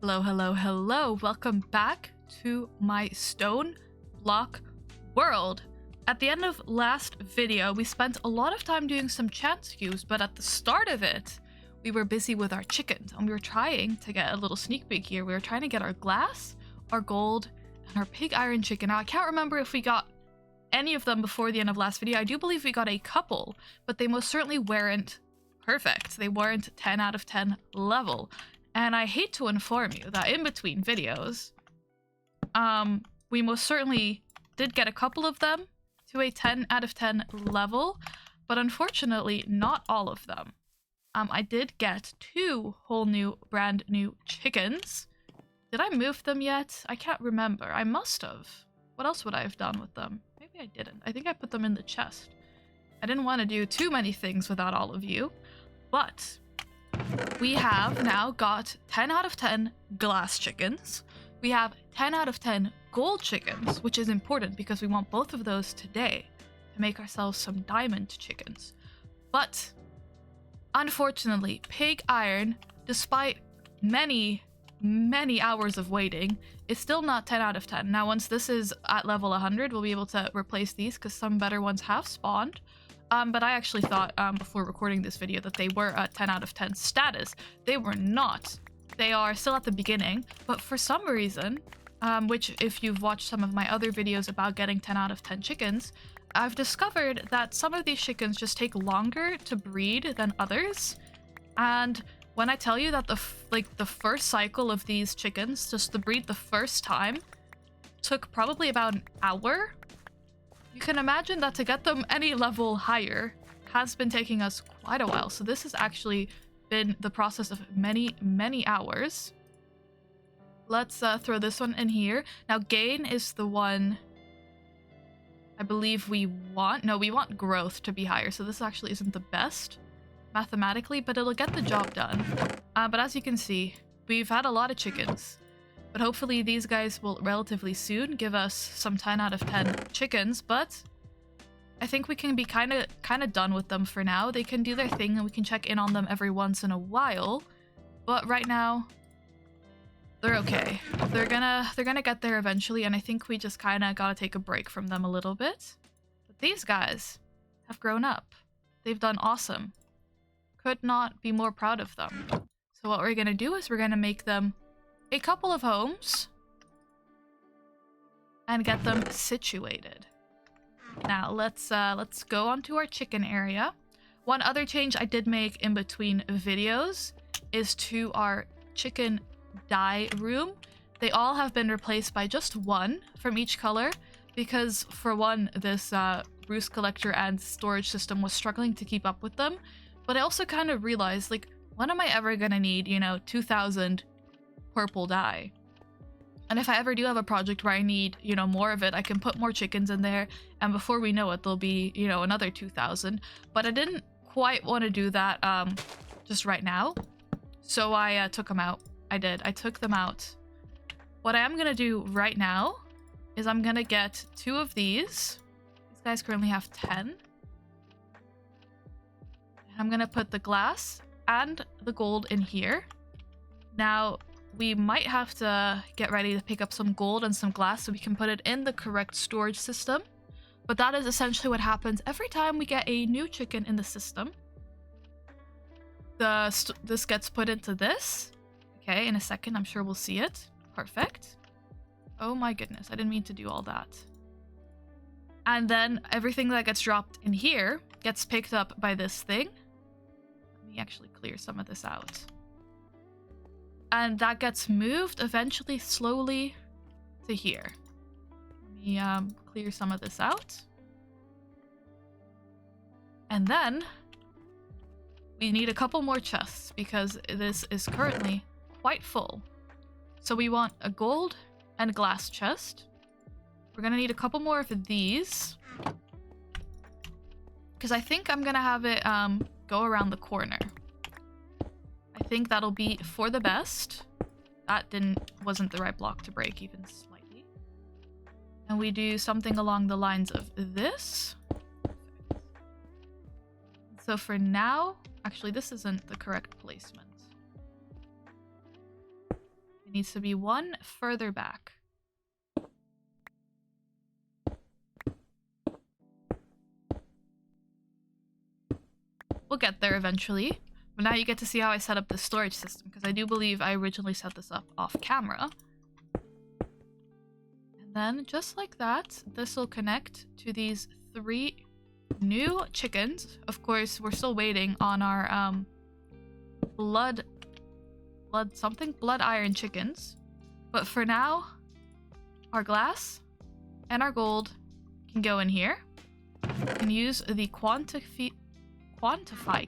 Hello, hello, hello. Welcome back to my stone block world. At the end of last video, we spent a lot of time doing some chance queues, but at the start of it, we were busy with our chickens and we were trying to get a little sneak peek here. We were trying to get our glass, our gold, and our pig iron chicken. Now, I can't remember if we got any of them before the end of last video. I do believe we got a couple, but they most certainly weren't perfect. They weren't 10 out of 10 level. And I hate to inform you that in between videos, we most certainly did get a couple of them to a 10 out of 10 level, but unfortunately not all of them. I did get two whole new brand new chickens. Did I move them yet? I can't remember. I must have. What else would I have done with them? Maybe I didn't. I think I put them in the chest. I didn't want to do too many things without all of you, but we have now got 10 out of 10 glass chickens. We have 10 out of 10 gold chickens, which is important because we want both of those today to make ourselves some diamond chickens. But unfortunately, pig iron, despite many hours of waiting, is still not 10 out of 10. Now, once this is at level 100, we'll be able to replace these because some better ones have spawned. But I actually thought before recording this video that they were at 10 out of 10 status. They were not. They are still at the beginning, but for some reason, which if you've watched some of my other videos about getting 10 out of 10 chickens, I've discovered that some of these chickens just take longer to breed than others. And when I tell you that the first cycle of these chickens, just to breed the first time, took probably about an hour, you can imagine that to get them any level higher has been taking us quite a while. So this has actually been the process of many hours. Let's throw this one in here. Now, gain is the one I believe we want. No, we want growth to be higher. So this actually isn't the best mathematically, but it'll get the job done. But as you can see, we've had a lot of chickens. But hopefully these guys will relatively soon give us some 10 out of 10 chickens, but I think we can be kind of done with them for now. They can do their thing and we can check in on them every once in a while. But right now, they're okay. They're gonna get there eventually, and I think we just kind of gotta take a break from them a little bit. But these guys have grown up. They've done awesome. Could not be more proud of them. So what we're gonna do is we're gonna make them a couple of homes and get them situated. Now let's go onto our chicken area. One other change I did make in between videos is to our chicken dye room. They all have been replaced by just one from each color because for one, this roost collector and storage system was struggling to keep up with them. But I also kind of realized, like, when am I ever gonna need, 2,000 purple dye? And if I ever do have a project where I need, more of it, I can put more chickens in there, and before we know it, there'll be, another 2,000. But I didn't quite want to do that just right now, so I took them out. I took them out. What I am gonna do right now is I'm gonna get 2 of these. These guys currently have 10. And I'm gonna put the glass and the gold in here. Now, we might have to get ready to pick up some gold and some glass so we can put it in the correct storage system. But that is essentially what happens every time we get a new chicken in the system. This gets put into this. Okay, in a second, I'm sure we'll see it. Perfect. Oh my goodness, I didn't mean to do all that. And then everything that gets dropped in here gets picked up by this thing. Let me actually clear some of this out. And that gets moved eventually slowly to here. Let me clear some of this out. And then we need a couple more chests because this is currently quite full. So we want a gold and glass chest. We're gonna need a couple more of these because I think I'm gonna have it go around the corner. I think that'll be for the best. That wasn't the right block to break even slightly. And we do something along the lines of this. So for now, actually this isn't the correct placement. needs to be one further back. We'll get there eventually. But now you get to see how I set up the storage system, because I do believe I originally set this up off camera. And then, just like that, this will connect to these 3 new chickens. Of course, we're still waiting on our blood iron chickens. But for now, our glass and our gold can go in here. We can use the quantify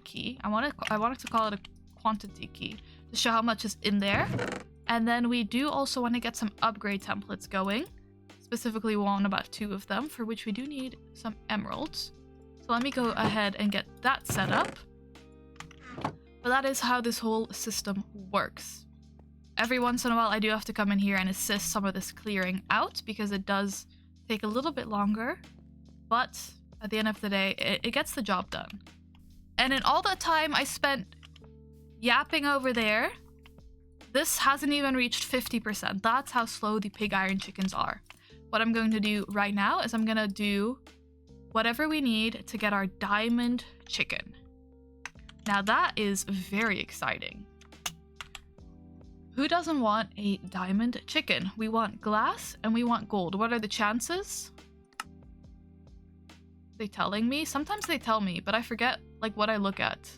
key. I wanted to call it a quantity key to show how much is in there. And then we do also want to get some upgrade templates going. Specifically, we want about 2 of them, for which we do need some emeralds. So let me go ahead and get that set up. But that is how this whole system works. Every once in a while, I do have to come in here and assist some of this clearing out, because it does take a little bit longer. But at the end of the day, it gets the job done. And in all that time I spent yapping over there, this hasn't even reached 50%. That's how slow the pig iron chickens are. What I'm going to do right now is I'm going to do whatever we need to get our diamond chicken. Now that is very exciting. Who doesn't want a diamond chicken? We want glass and we want gold. What are the chances? Are they telling me? Sometimes they tell me, but I forget like what I look at.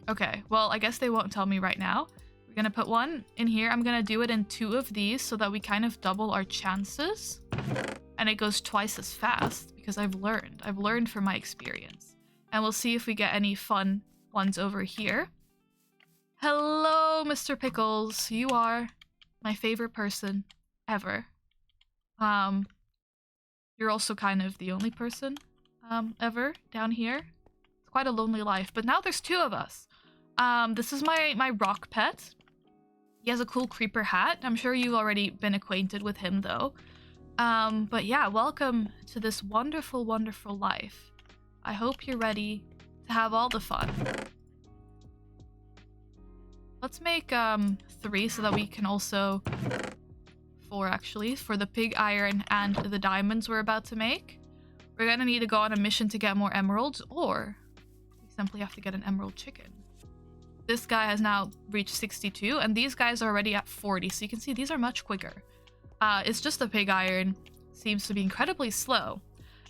Okay, well, I guess they won't tell me right now. We're gonna put one in here. I'm gonna do it in 2 of these so that we kind of double our chances. And it goes twice as fast because I've learned from my experience. And we'll see if we get any fun ones over here. Hello, Mr. Pickles. You are my favorite person ever. You're also kind of the only person ever down here. It's quite a lonely life, but now there's 2 of us. This is my rock pet. He has a cool creeper hat. I'm sure you've already been acquainted with him though. But yeah, welcome to this wonderful, wonderful life. I hope you're ready to have all the fun. Let's make 3 so that we can also... 4 actually, for the pig iron and the diamonds we're about to make. We're gonna need to go on a mission to get more emeralds, or we simply have to get an emerald chicken. This guy has now reached 62, and these guys are already at 40, so you can see these are much quicker. It's just the pig iron seems to be incredibly slow.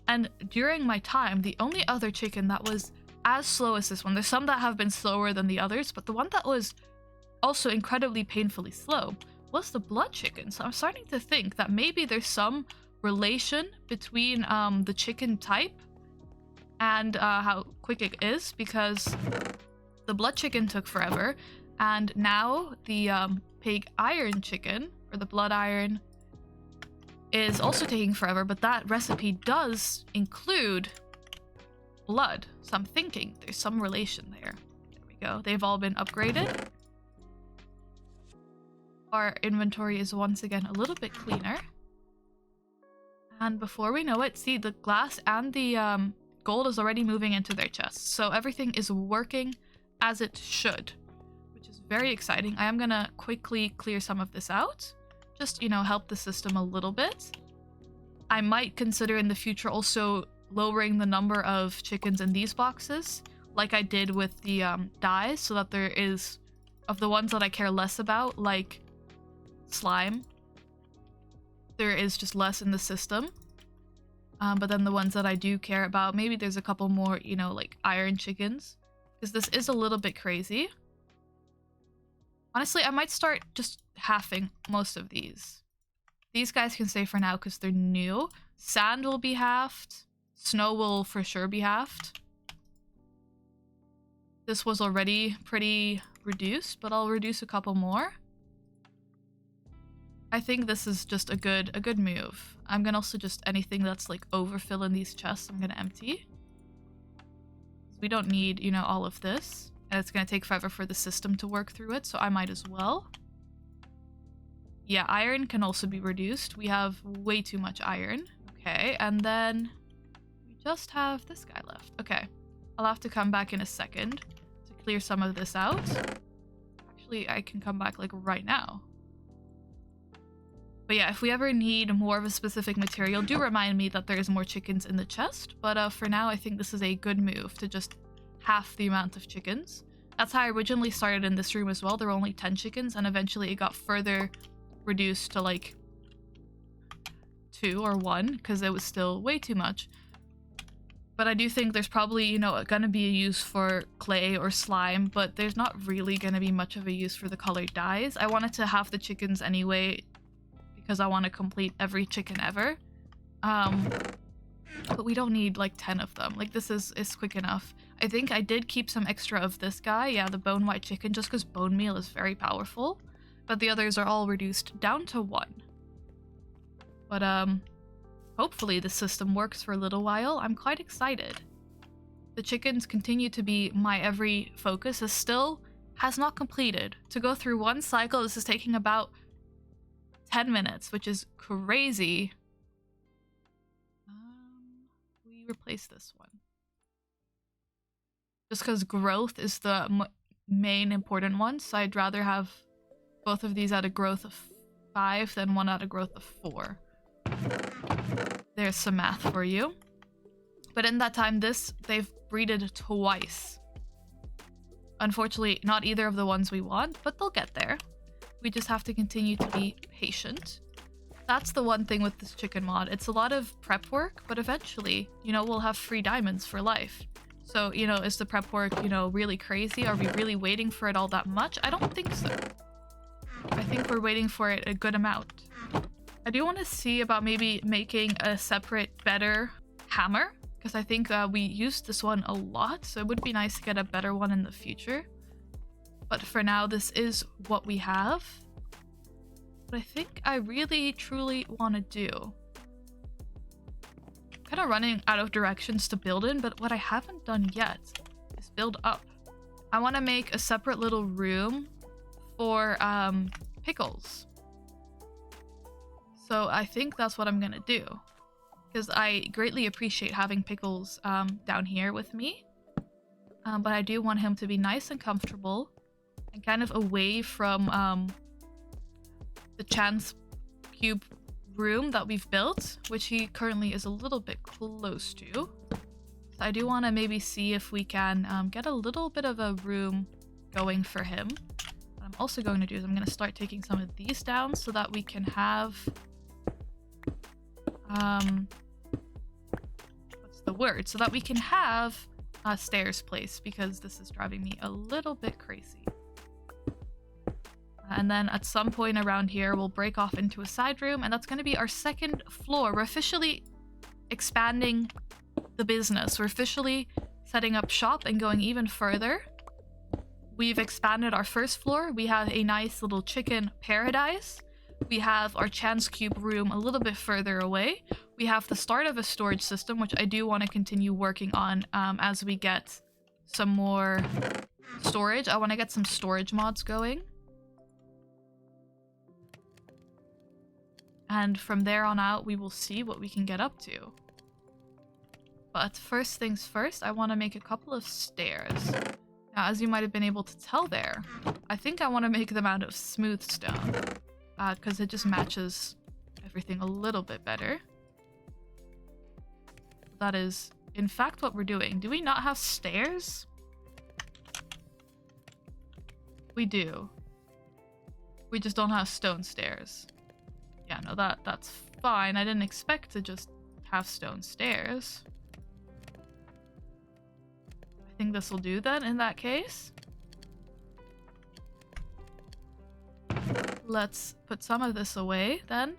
And during my time, the only other chicken that was as slow as this one, there's some that have been slower than the others, but the one that was also incredibly painfully slow was the blood chicken. So I'm starting to think that maybe there's some relation between the chicken type and how quick it is, because the blood chicken took forever, and now the pig iron chicken, or the blood iron, is also taking forever, but that recipe does include blood. So I'm thinking there's some relation there. There we go. They've all been upgraded. Our inventory is once again a little bit cleaner. And before we know it, see, the glass and the gold is already moving into their chests. So everything is working as it should, which is very exciting. I am gonna quickly clear some of this out. Just, you know, help the system a little bit. I might consider in the future also lowering the number of chickens in these boxes, like I did with the dyes, so that there is, of the ones that I care less about, like slime, there is just less in the system. But then the ones that I do care about, maybe there's a couple more, you know, like iron chickens, because this is a little bit crazy. Honestly, I might start just halving most of these. These guys can stay for now because they're new. Sand will be halved. Snow will for sure be halved. This was already pretty reduced, but I'll reduce a couple more. I think this is just a good move. I'm gonna also just anything that's like overfill in these chests, I'm gonna empty. We don't need, you know, all of this. And it's gonna take forever for the system to work through it, so I might as well. Yeah, iron can also be reduced. We have way too much iron. Okay, and then we just have this guy left. Okay, I'll have to come back in a second to clear some of this out. Actually, Actually, I can come back like right now. But yeah, if we ever need more of a specific material, do remind me that there's more chickens in the chest. But for now, I think this is a good move to just half the amount of chickens. That's how I originally started in this room as well. There were only 10 chickens, and eventually it got further reduced to like 2 or 1 because it was still way too much. But I do think there's probably, you know, gonna be a use for clay or slime, but there's not really gonna be much of a use for the colored dyes. I wanted to have the chickens anyway because I want to complete every chicken ever. But we don't need like 10 of them. Like this is quick enough. I think I did keep some extra of this guy. Yeah, the bone white chicken, just because bone meal is very powerful. But the others are all reduced down to 1. But hopefully this system works for a little while. I'm quite excited. The chickens continue to be my every focus. This still has not completed. To go through one cycle, this is taking about 10 minutes, which is crazy. We replace this one. Just because growth is the main important one, so I'd rather have both of these at a growth of 5 than one at a growth of 4. There's some math for you. But in that time, they've breeded twice. Unfortunately, not either of the ones we want, but they'll get there. We just have to continue to be patient. That's the one thing with this chicken mod. It's a lot of prep work, but eventually, you know, we'll have free diamonds for life. So, you know, is the prep work, you know, really crazy? Are we really waiting for it all that much? I don't think so. I think we're waiting for it a good amount. I do want to see about maybe making a separate, better hammer, because I think we used this one a lot, so it would be nice to get a better one in the future. But for now, this is what we have. What I think I really, truly want to do. I'm kind of running out of directions to build in, but what I haven't done yet is build up. I want to make a separate little room for Pickles. So I think that's what I'm going to do. Because I greatly appreciate having Pickles down here with me. But I do want him to be nice and comfortable. And kind of away from the chance cube room that we've built, which he currently is a little bit close to. So I do want to maybe see if we can get a little bit of a room going for him. What I'm also going to do is I'm going to start taking some of these down so that we can have what's the word? So that we can have stairs placed, because this is driving me a little bit crazy. And then at some point around here, we'll break off into a side room, and that's going to be our second floor. We're officially expanding the business. We're officially setting up shop and going even further. We've expanded our first floor. We have a nice little chicken paradise. We have our chance cube room a little bit further away. We have the start of a storage system, which I do want to continue working on as we get some more storage. I want to get some storage mods going. And from there on out, we will see what we can get up to. But first things first, I want to make a couple of stairs. Now, as you might have been able to tell there, I think I want to make them out of smooth stone. Because it just matches everything a little bit better. That is, in fact, what we're doing. Do we not have stairs? We do. We just don't have stone stairs. Yeah, no, that's fine. I didn't expect to just have stone stairs. I think this will do then in that case. Let's put some of this away then.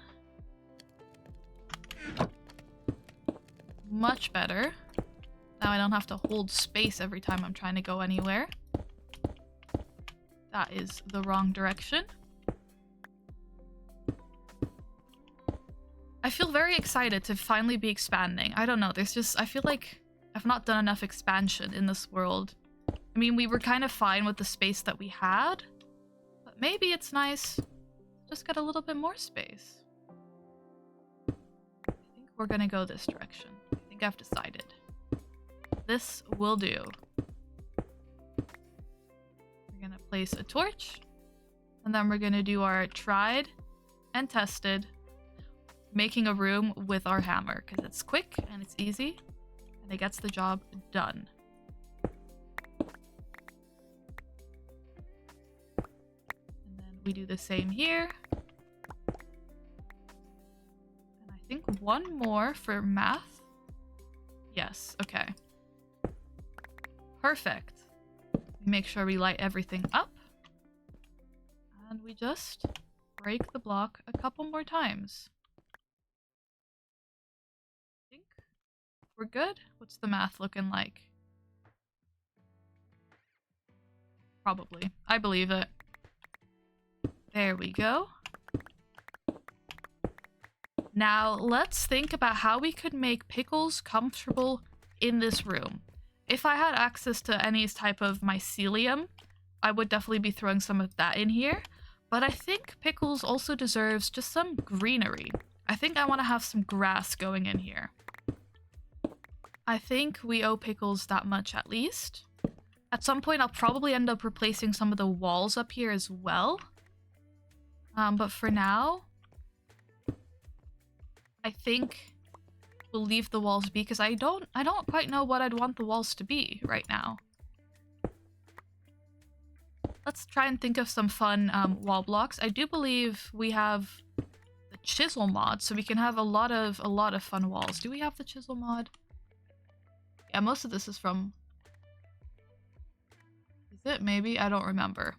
Much better. Now I don't have to hold space every time I'm trying to go anywhere. That is the wrong direction. I feel very excited to finally be expanding. I don't know, there's just, I feel like I've not done enough expansion in this world. I mean, we were kind of fine with the space that we had, but maybe it's nice to just get a little bit more space. I think we're gonna go this direction. I think I've decided. This will do. We're gonna place a torch And then we're going to do our tried and tested making a room with our hammer, because it's quick and it's easy and it gets the job done. And then we do the same here. And I think one more for math. Yes, okay. Perfect. We make sure we light everything up. And we just break the block a couple more times. I think we're good. What's the math looking like? Probably. I believe it. There we go. Now, let's think about how we could make Pickles comfortable in this room. If I had access to any type of mycelium, I would definitely be throwing some of that in here. But I think Pickles also deserves just some greenery. I think I want to have some grass going in here. I think we owe Pickles that much at least. At some point, I'll probably end up replacing some of the walls up here as well. But for now, I think we'll leave the walls be, because I don't quite know what I'd want the walls to be right now. Let's try and think of some fun wall blocks. I do believe we have the chisel mod, so we can have a lot of fun walls. Do we have the chisel mod? Yeah, most of this is from... Is it? Maybe? I don't remember.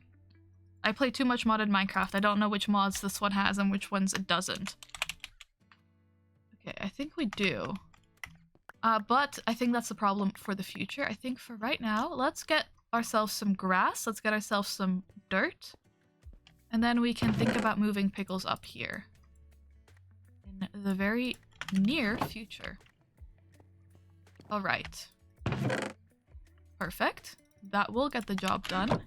I play too much modded Minecraft. I don't know which mods this one has and which ones it doesn't. Okay, I think we do. But I think that's the problem for the future. I think for right now, let's get ourselves some grass. Let's get ourselves some dirt. And then we can think about moving Pickles up here in the very near future. All right. Perfect. That will get the job done.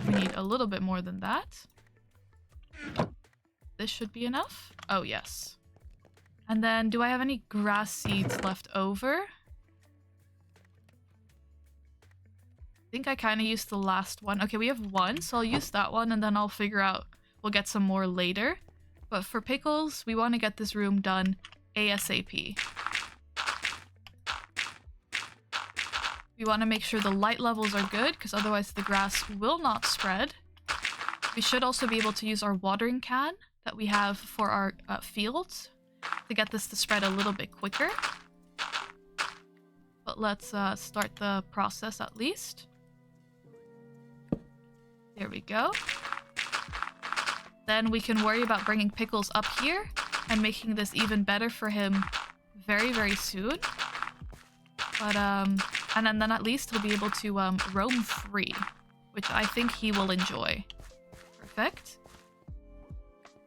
We need a little bit more than that. This should be enough. Oh, yes. And then, do I have any grass seeds left over? I think I kind of used the last one. Okay, we have one, so I'll use that one, and then I'll figure out... We'll get some more later. But for Pickles, we want to get this room done ASAP. We want to make sure the light levels are good, because otherwise the grass will not spread. We should also be able to use our watering can that we have for our fields to get this to spread a little bit quicker. But let's start the process at least. There we go. Then we can worry about bringing Pickles up here and making this even better for him very, very soon. But, and then at least he'll be able to roam free, which I think he will enjoy. Perfect.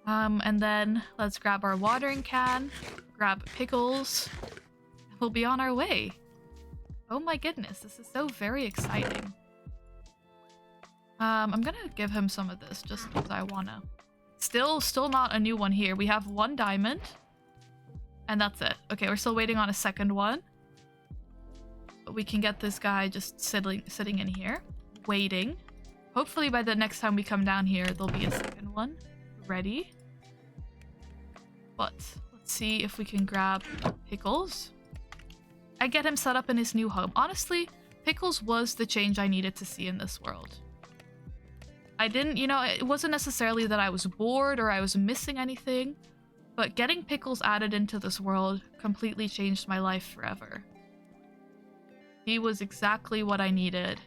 And then let's grab our watering can, grab Pickles. We'll be on our way. Oh my goodness, this is so very exciting. I'm gonna give him some of this just because I wanna. Still not a new one here. We have one diamond. And that's it. Okay, we're still waiting on a second one. But we can get this guy just sitting in here, waiting. Hopefully by the next time we come down here, there'll be a second one ready. But let's see if we can grab Pickles. I get him set up in his new home. Honestly, Pickles was the change I needed to see in this world. I didn't, you know, it wasn't necessarily that I was bored or I was missing anything, but getting Pickles added into this world completely changed my life forever. He was exactly what I needed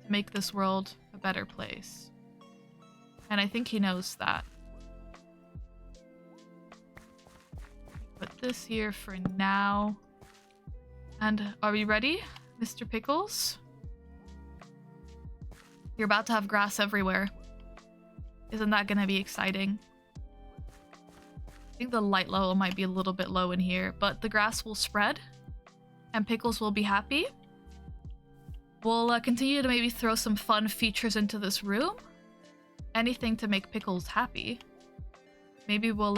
to make this world a better place. And I think he knows that. Put this here for now. And are we ready, Mr. Pickles? You're about to have grass everywhere. Isn't that gonna be exciting? I think the light level might be a little bit low in here, but the grass will spread and Pickles will be happy. We'll continue to maybe throw some fun features into this room. Anything to make Pickles happy. Maybe we'll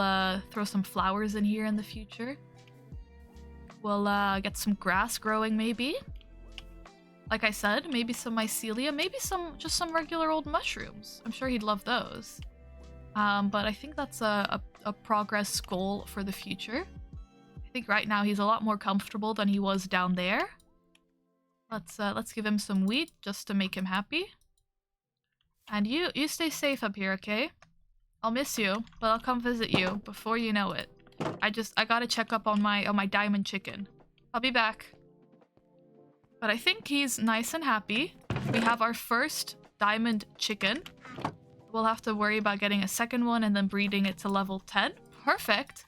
throw some flowers in here in the future. We'll get some grass growing maybe. Like I said, maybe some mycelium, maybe just some regular old mushrooms. I'm sure he'd love those. But I think that's a progress goal for the future. I think right now he's a lot more comfortable than he was down there. Let's give him some wheat just to make him happy. And you stay safe up here, okay? I'll miss you, but I'll come visit you before you know it. I gotta check up on my diamond chicken. I'll be back. But I think he's nice and happy. We have our first diamond chicken. We'll have to worry about getting a second one and then breeding it to level 10. Perfect.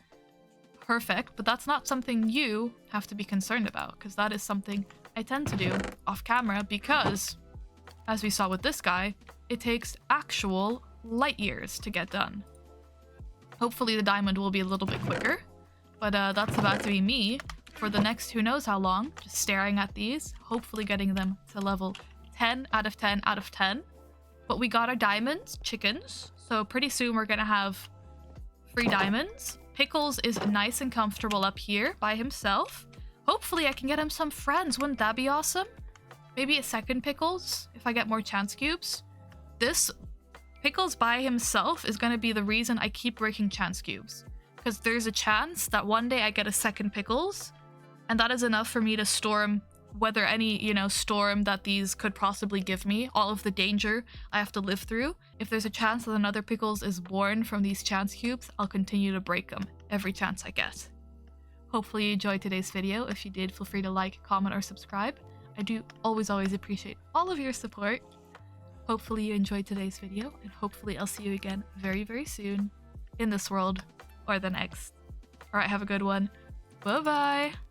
Perfect, but that's not something you have to be concerned about, because that is something I tend to do off camera because, as we saw with this guy, it takes actual light years to get done. Hopefully the diamond will be a little bit quicker, but that's about to be me for the next who knows how long, just staring at these, hopefully getting them to level 10 out of 10 out of 10. But we got our diamonds, chickens, so pretty soon we're gonna have free diamonds. Pickles is nice and comfortable up here by himself. Hopefully I can get him some friends, wouldn't that be awesome? Maybe a second Pickles if I get more chance cubes. This Pickles by himself is gonna be the reason I keep breaking chance cubes, because there's a chance that one day I get a second Pickles, and that is enough for me to storm whether any, storm that these could possibly give me, all of the danger I have to live through. If there's a chance that another Pickles is born from these chance cubes, I'll continue to break them every chance I get. Hopefully you enjoyed today's video. If you did, feel free to like, comment, or subscribe. I do always appreciate all of your support. Hopefully you enjoyed today's video, and hopefully I'll see you again very, very soon in this world or the next. Alright, have a good one. Bye-bye!